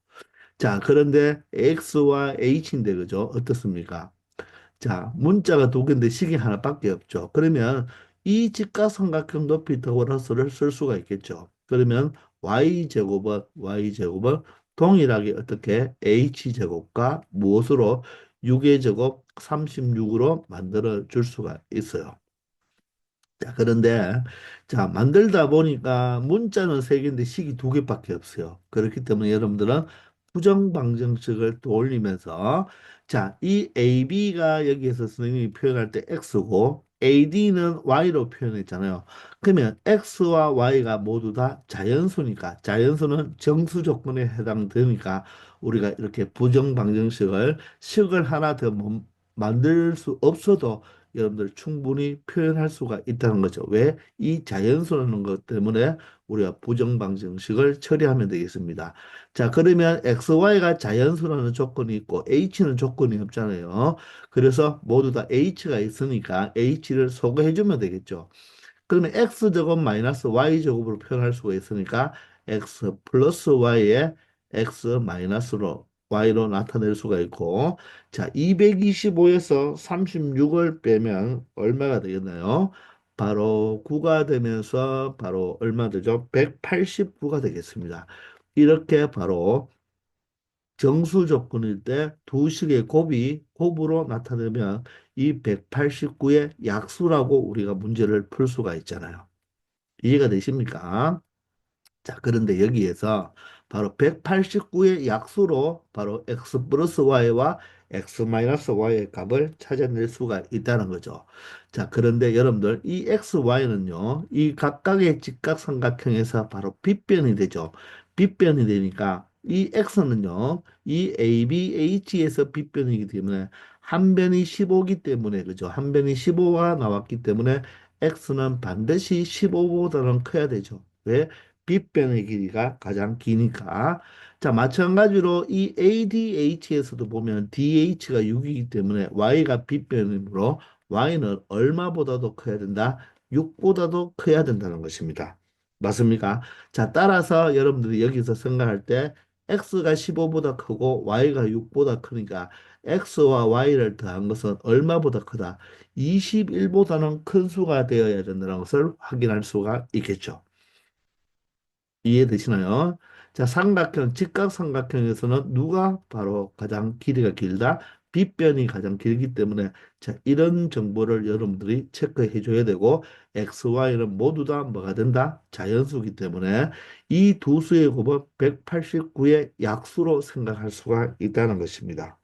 [SPEAKER 1] 자, 그런데 X와 H인데, 그죠? 어떻습니까? 자, 문자가 두 개인데 식이 하나밖에 없죠. 그러면 이 직각삼각형도 피타고라스를 쓸 수가 있겠죠. 그러면 Y제곱은 동일하게 어떻게 H제곱과 무엇으로 6의 제곱 36으로 만들어 줄 수가 있어요. 자, 그런데, 자, 만들다 보니까 문자는 세 개인데 식이 두 개밖에 없어요. 그렇기 때문에 여러분들은 부정방정식을 떠올리면서, 자, 이 AB가 여기에서 선생님이 표현할 때 X고, AD는 Y로 표현했잖아요. 그러면 X와 Y가 모두 다 자연수니까, 자연수는 정수 조건에 해당되니까, 우리가 이렇게 부정방정식을, 식을 하나 더 만들 수 없어도 여러분들 충분히 표현할 수가 있다는 거죠. 왜? 이 자연수라는 것 때문에 우리가 부정방정식을 처리하면 되겠습니다. 자, 그러면 XY가 자연수라는 조건이 있고 H는 조건이 없잖아요. 그래서 모두 다 H가 있으니까 H를 소거해주면 되겠죠. 그러면 x제곱 마이너스 y제곱으로 표현할 수가 있으니까 x 플러스 y에 x 마이너스로 y로 나타낼 수가 있고 자 225에서 36을 빼면 얼마가 되겠나요? 바로 9가 되면서 바로 얼마 되죠? 189가 되겠습니다. 이렇게 바로 정수 조건일 때 두 식의 곱으로 나타내면 이 189의 약수라고 우리가 문제를 풀 수가 있잖아요. 이해가 되십니까? 자, 그런데 여기에서 바로 189의 약수로 바로 x 플러스 y와 x 마이너스 y의 값을 찾아낼 수가 있다는 거죠. 자, 그런데 여러분들 이 x, y는요, 이 각각의 직각삼각형에서 바로 빗변이 되죠. 빗변이 되니까 이 x는요, 이 ABH에서 빗변이기 때문에 한 변이 15이기 때문에 그죠. 한 변이 15가 나왔기 때문에 x는 반드시 15보다는 커야 되죠. 왜? 빗변의 길이가 가장 기니까. 자, 마찬가지로 이 ADH에서도 보면 DH가 6이기 때문에 Y가 빗변이므로 Y는 얼마보다도 커야 된다? 6보다도 커야 된다는 것입니다. 맞습니까? 자, 따라서 여러분들이 여기서 생각할 때 X가 15보다 크고 Y가 6보다 크니까 X와 Y를 더한 것은 얼마보다 크다? 21보다는 큰 수가 되어야 된다는 것을 확인할 수가 있겠죠. 이해되시나요? 자, 직각삼각형에서는 누가 바로 가장 길이가 길다? 빗변이 가장 길기 때문에 자, 이런 정보를 여러분들이 체크해 줘야 되고 x, y는 모두 다 뭐가 된다? 자연수기 때문에 이 두 수의 곱은 189의 약수로 생각할 수가 있다는 것입니다.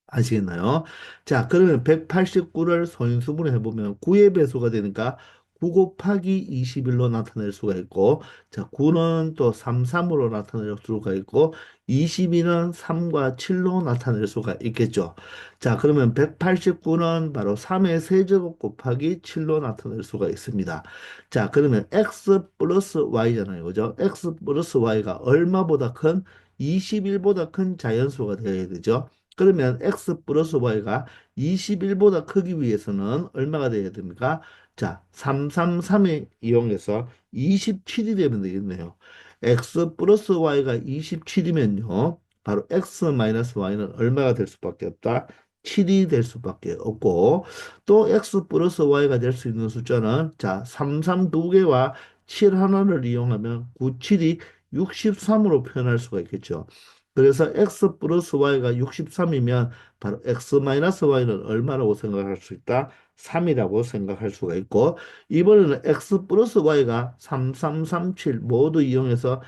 [SPEAKER 1] 아시겠나요? 자, 그러면 189를 소인수분해 해보면 9의 배수가 되니까 9 곱하기 21로 나타낼 수가 있고, 자, 9는 또 33으로 나타낼 수가 있고, 22는 3과 7로 나타낼 수가 있겠죠. 자, 그러면 189는 바로 3의 세제곱 곱하기 7로 나타낼 수가 있습니다. 자, 그러면 x 플러스 y잖아요. 그죠? x 플러스 y가 얼마보다 큰 21보다 큰 자연수가 되어야 되죠. 그러면 x 플러스 y가 21보다 크기 위해서는 얼마가 돼야 됩니까? 자, 333에 이용해서 27이 되면 되겠네요. x 플러스 y가 27이면요. 바로 x 마이너스 y는 얼마가 될 수밖에 없다? 7이 될 수밖에 없고 또 x 플러스 y가 될 수 있는 숫자는 자, 33 두개와 7 하나를 이용하면 9, 7이 63으로 표현할 수가 있겠죠. 그래서 x 플러스 y가 63이면 바로 x 마이너스 y는 얼마라고 생각할 수 있다? 3이라고 생각할 수가 있고 이번에는 x 플러스 y가 3, 3, 3, 7 모두 이용해서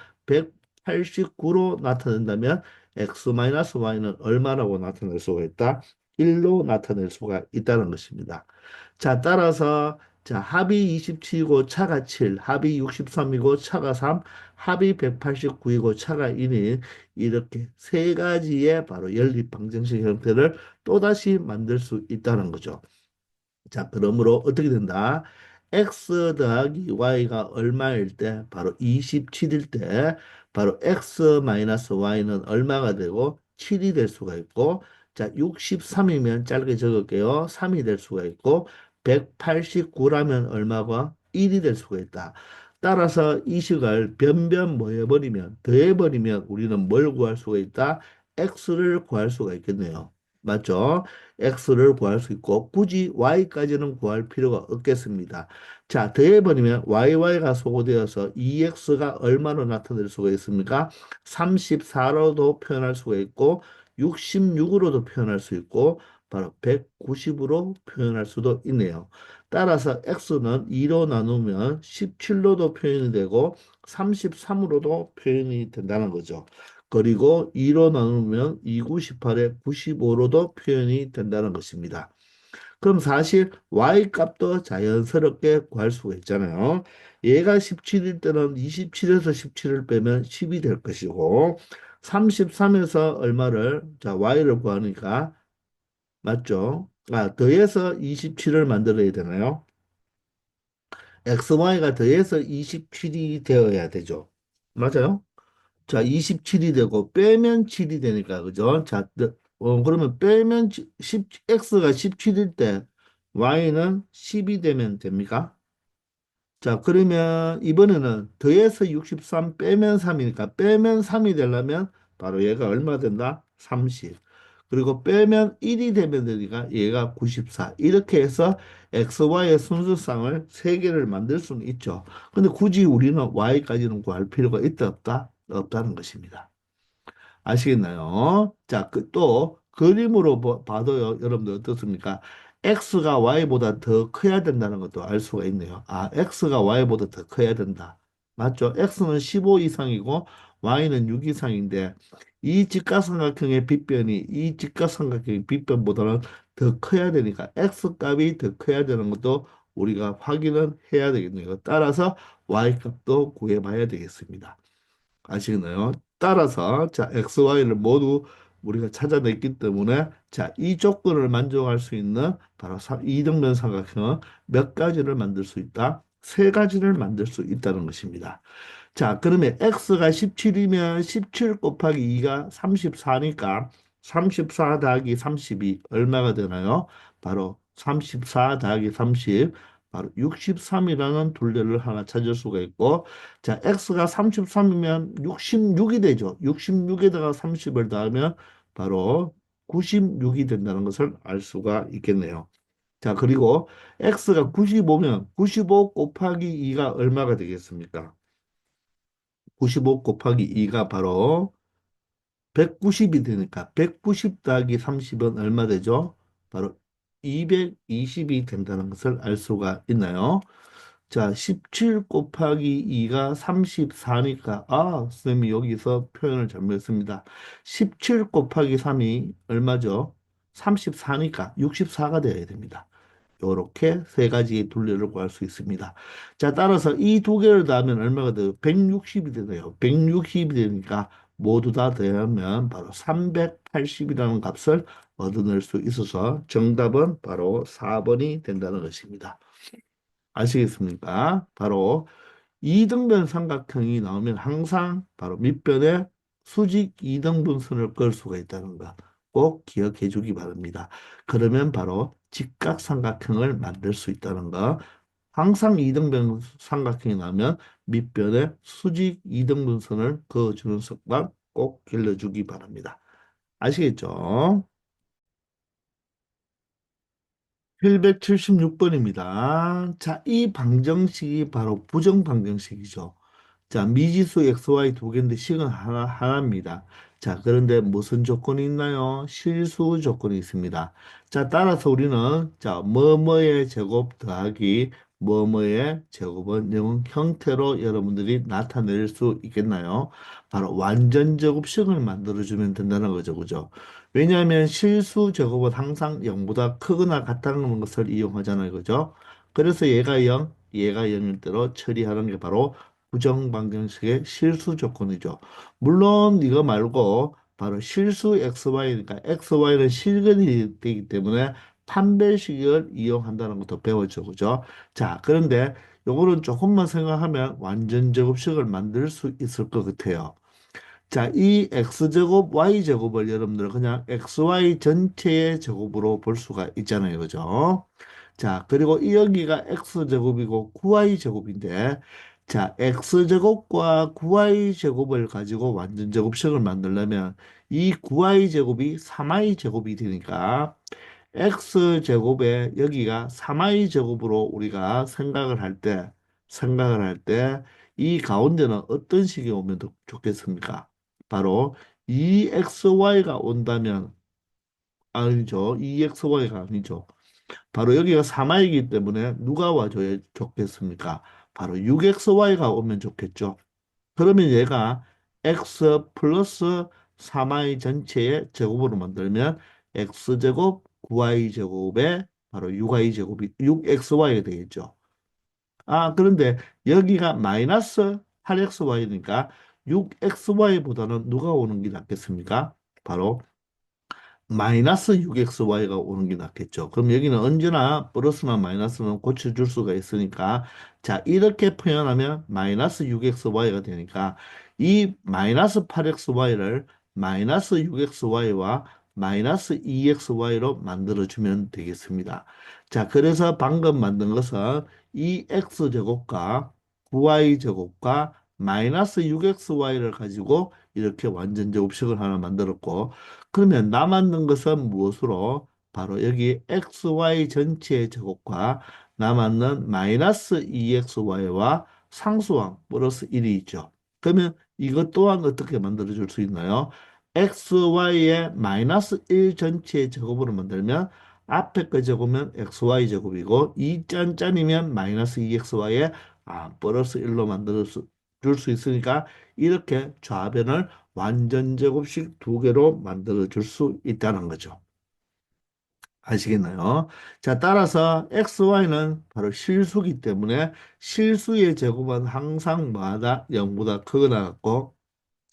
[SPEAKER 1] 189로 나타낸다면 x 마이너스 y는 얼마라고 나타낼 수가 있다? 1로 나타낼 수가 있다는 것입니다. 자, 따라서 자, 합이 27이고 차가 7, 합이 63이고 차가 3, 합이 189이고 차가 1인 이렇게 세 가지의 바로 연립 방정식 형태를 또다시 만들 수 있다는 거죠. 자, 그러므로 어떻게 된다? x 더하기 y가 얼마일 때, 바로 27일 때, 바로 x 마이너스 y는 얼마가 되고 7이 될 수가 있고, 자, 63이면 짧게 적을게요. 3이 될 수가 있고, 189라면 얼마가 1이 될 수가 있다. 따라서 이 식을 변변 뭐 해버리면, 더해버리면 우리는 뭘 구할 수가 있다? x를 구할 수가 있겠네요. 맞죠? x를 구할 수 있고 굳이 y까지는 구할 필요가 없겠습니다. 자, 더해버리면 y가 소거되어서 2x가 얼마로 나타낼 수가 있습니까? 34로도 표현할 수가 있고 66으로도 표현할 수 있고 바로 190으로 표현할 수도 있네요. 따라서 x는 2로 나누면 17로도 표현이 되고 33으로도 표현이 된다는 거죠. 그리고 2로 나누면 2, 9, 18에 95로도 표현이 된다는 것입니다. 그럼 사실 y 값도 자연스럽게 구할 수가 있잖아요. 얘가 17일 때는 27에서 17을 빼면 10이 될 것이고 33에서 얼마를 자 y를 구하니까 맞죠? 아, 더해서 27을 만들어야 되나요? xy가 더해서 27이 되어야 되죠. 맞아요? 자, 27이 되고 빼면 7이 되니까 그죠? 자, 그러면 빼면 10, x가 17일 때 y는 10이 되면 됩니까? 자, 그러면 이번에는 더해서 63 빼면 3이니까 빼면 3이 되려면 바로 얘가 얼마 된다? 30. 그리고 빼면 1이 되면 되니까 얘가 94. 이렇게 해서 XY의 순서상을 세개를 만들 수는 있죠. 근데 굳이 우리는 Y까지는 구할 필요가 있다, 없다? 없다는 것입니다. 아시겠나요? 자, 또 그림으로 봐도요, 여러분들 어떻습니까? x가 y보다 더 커야 된다는 것도 알 수가 있네요. 아, x가 y보다 더 커야 된다. 맞죠? x는 15 이상이고 y는 6 이상인데 이 직각삼각형의 빗변이 이 직각삼각형의 빗변보다는 더 커야 되니까 x 값이 더 커야 되는 것도 우리가 확인은 해야 되겠네요. 따라서 y 값도 구해봐야 되겠습니다. 아시겠나요? 따라서 자 x, y를 모두 우리가 찾아냈기 때문에 자 이 조건을 만족할 수 있는 바로 이등변 삼각형은 몇 가지를 만들 수 있다? 세 가지를 만들 수 있다는 것입니다. 자, 그러면 x가 17이면 17 곱하기 2가 34니까 34 더하기 32 얼마가 되나요? 바로 34 더하기 30 바로 63이라는 둘레를 하나 찾을 수가 있고 자, x가 33이면 66이 되죠. 66에다가 30을 더하면 바로 96이 된다는 것을 알 수가 있겠네요. 자, 그리고 x가 95면 95 곱하기 2가 얼마가 되겠습니까? 95 곱하기 2가 바로 190이 되니까 190 더하기 30은 얼마 되죠? 바로 220이 된다는 것을 알 수가 있나요? 자, 17 곱하기 2가 34니까 선생님이 여기서 표현을 잘못했습니다. 17 곱하기 3이 얼마죠? 34니까 64가 되어야 됩니다. 요렇게 세 가지의 둘레를 구할 수 있습니다. 자, 따라서 이 두 개를 더하면 얼마가 돼요? 160이 되네요. 160이 되니까 모두 다 더하면 바로 380이라는 값을 얻어낼 수 있어서 정답은 바로 4번이 된다는 것입니다. 아시겠습니까? 바로 이등변 삼각형이 나오면 항상 바로 밑변에 수직 이등분선을 그을 수가 있다는 거 꼭 기억해 주기 바랍니다. 그러면 바로 직각삼각형을 만들 수 있다는 거. 항상 이등변 삼각형이 나오면 밑변에 수직 이등분선을 그어주는 습관 꼭 길러주기 바랍니다. 아시겠죠? 776번입니다. 자, 이 방정식이 바로 부정 방정식이죠. 자, 미지수 XY 두 개인데 식은 하나입니다. 자, 그런데 무슨 조건이 있나요? 실수 조건이 있습니다. 자, 따라서 우리는, 자, 뭐뭐의 제곱 더하기 뭐뭐의 제곱은 영 형태로 여러분들이 나타낼 수 있겠나요? 바로 완전 제곱식을 만들어주면 된다는 거죠. 그죠? 왜냐하면 실수 제곱은 항상 0보다 크거나 같다는 것을 이용하잖아요. 그죠? 그래서 얘가 0, 얘가 0일 때로 처리하는 게 바로 부정 방정식의 실수 조건이죠. 물론 이거 말고 바로 실수 XY니까 XY는 실근이 되기 때문에 판별식을 이용한다는 것도 배웠죠. 그죠? 자, 그런데 요거는 조금만 생각하면 완전 제곱식을 만들 수 있을 것 같아요. 자, 이 x제곱, y제곱을 여러분들 그냥 xy 전체의 제곱으로 볼 수가 있잖아요. 그죠? 자, 그리고 이 여기가 x제곱이고 9y제곱인데, 자, x제곱과 9y제곱을 가지고 완전 제곱식을 만들려면 이 9y제곱이 3y제곱이 되니까 x제곱에 여기가 3y제곱으로 우리가 생각을 할 때, 이 가운데는 어떤 식이 오면 더 좋겠습니까? 바로 2xy가 온다면, 아니죠. 2xy가 아니죠. 바로 여기가 3y이기 때문에 누가 와줘야 좋겠습니까? 바로 6xy가 오면 좋겠죠. 그러면 얘가 x 플러스 3y 전체의 제곱으로 만들면 x제곱 9y제곱에 바로 6y제곱이 6xy가 되겠죠. 아, 그런데 여기가 마이너스 8xy니까 6xy보다는 누가 오는 게 낫겠습니까? 바로 마이너스 6xy가 오는 게 낫겠죠. 그럼 여기는 언제나 플러스나 마이너스는 고쳐줄 수가 있으니까 자 이렇게 표현하면 마이너스 6xy가 되니까 이 마이너스 8xy를 마이너스 6xy와 마이너스 2xy로 만들어주면 되겠습니다. 자 그래서 방금 만든 것은 이 x제곱과 9y제곱과 마이너스 6xy를 가지고 이렇게 완전 제곱식을 하나 만들었고 그러면 남았는 것은 무엇으로? 바로 여기 xy 전체의 제곱과 남았는 마이너스 2xy와 상수항 플러스 1이 있죠. 그러면 이것 또한 어떻게 만들어 줄 수 있나요? xy의 마이너스 1 전체의 제곱으로 만들면 앞에 거 제곱은 xy 제곱이고 2짠짠이면 마이너스 2xy의 플러스 1로 만들어 줄 수 있으니까 이렇게 좌변을 완전 제곱식 두 개로 만들어 줄 수 있다는 거죠. 아시겠나요? 자, 따라서 xy는 바로 실수기 때문에 실수의 제곱은 항상 마다 0보다 크거나 같고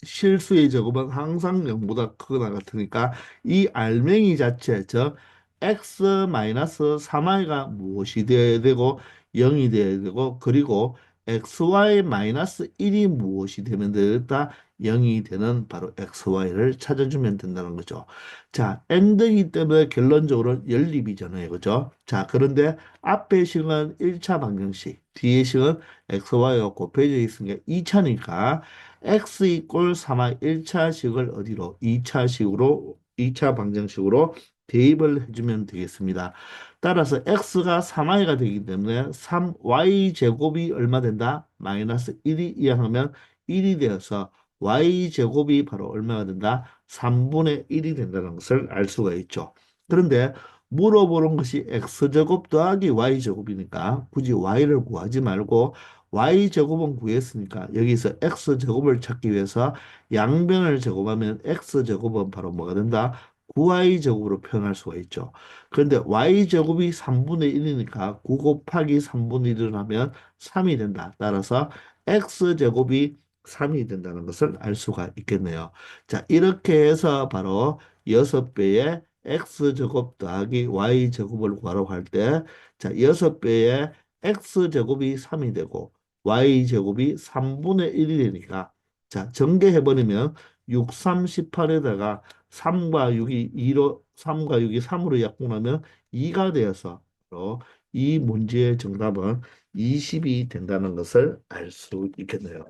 [SPEAKER 1] 실수의 제곱은 항상 0보다 크거나 같으니까 이 알맹이 자체, 즉 x-3i가 무엇이 되어야 되고 0이 되어야 되고 그리고 xy-1이 무엇이 되면 되겠다? 0이 되는 바로 xy를 찾아주면 된다는 거죠. 자, n드이기 때문에 결론적으로 연립이잖아요. 그죠? 자, 그런데 앞의 식은 1차 방정식, 뒤의 식은 xy가 곱해져 있으니까 2차니까 x 이꼴 3의 1차식을 어디로? 2차식으로, 2차 방정식으로 대입을 해주면 되겠습니다. 따라서 x가 3y가 되기 때문에 3y 제곱이 얼마 된다? 마이너스 1이 이항하면 1이 되어서 y 제곱이 바로 얼마가 된다? 3분의 1이 된다는 것을 알 수가 있죠. 그런데 물어보는 것이 x제곱 더하기 y제곱이니까 굳이 y를 구하지 말고 y제곱은 구했으니까 여기서 x제곱을 찾기 위해서 양변을 제곱하면 x제곱은 바로 뭐가 된다? 9y제곱으로 표현할 수가 있죠. 그런데 y제곱이 3분의 1이니까 9 곱하기 3분의 1을 하면 3이 된다. 따라서 x제곱이 3이 된다는 것을 알 수가 있겠네요. 자, 이렇게 해서 바로 6배의 x제곱 더하기 y제곱을 구하라고 할 때, 자, 6배의 x제곱이 3이 되고, y제곱이 3분의 1이 되니까, 자, 전개해버리면 6, 3, 18에다가 3과 6이 2로, 3과 6이 3으로 약분하면 2가 되어서, 바로 이 문제의 정답은 20이 된다는 것을 알 수 있겠네요.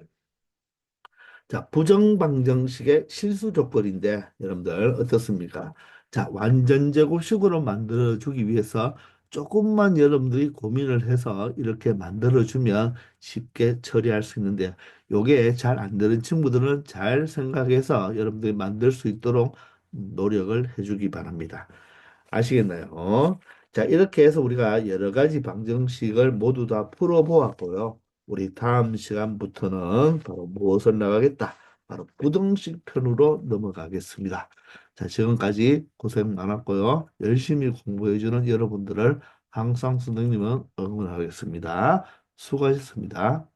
[SPEAKER 1] 자, 부정방정식의 실수 조건인데 여러분들 어떻습니까? 자, 완전 제곱식으로 만들어 주기 위해서 조금만 여러분들이 고민을 해서 이렇게 만들어주면 쉽게 처리할 수 있는데, 요게 잘 안 되는 친구들은 잘 생각해서 여러분들이 만들 수 있도록 노력을 해주기 바랍니다. 아시겠나요? 자, 이렇게 해서 우리가 여러 가지 방정식을 모두 다 풀어보았고요. 우리 다음 시간부터는 바로 무엇을 나가겠다? 바로 부등식 편으로 넘어가겠습니다. 자, 지금까지 고생 많았고요. 열심히 공부해주는 여러분들을 항상 선생님은 응원하겠습니다. 수고하셨습니다.